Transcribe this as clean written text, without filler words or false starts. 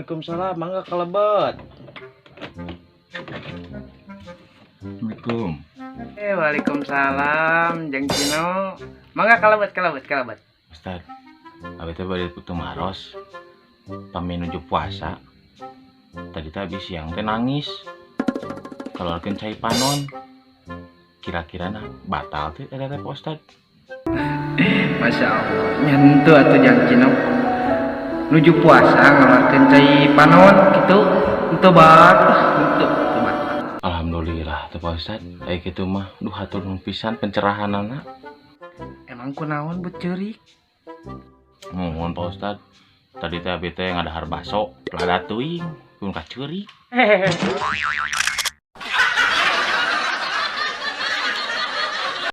Waalaikumsalam, mangga kalebet. Assalamualaikum. Waalaikumsalam, Jeng Cino. Mangga kalebet. Ustad, abis itu balik putu maros, pami nuju puasa. Tadi tadi siang teh nangis. Kalau akan cai panon, kira-kira nah batal tuh ada teh Ustad. Masya Allah, nyentuh atuh Jeng Cino. Nuju puasa ngeluarkan cai panon gitu, itu batal. Alhamdulillah tuh Pak Ustad. Kayak gitu mah, duh hatur nuhun pisan pencerahan anak. Emang kunaon buat cerik? Mohon Pak Ustad. Tadi teh abis teh ngadahar baso, pelada tuing, pun kacuri.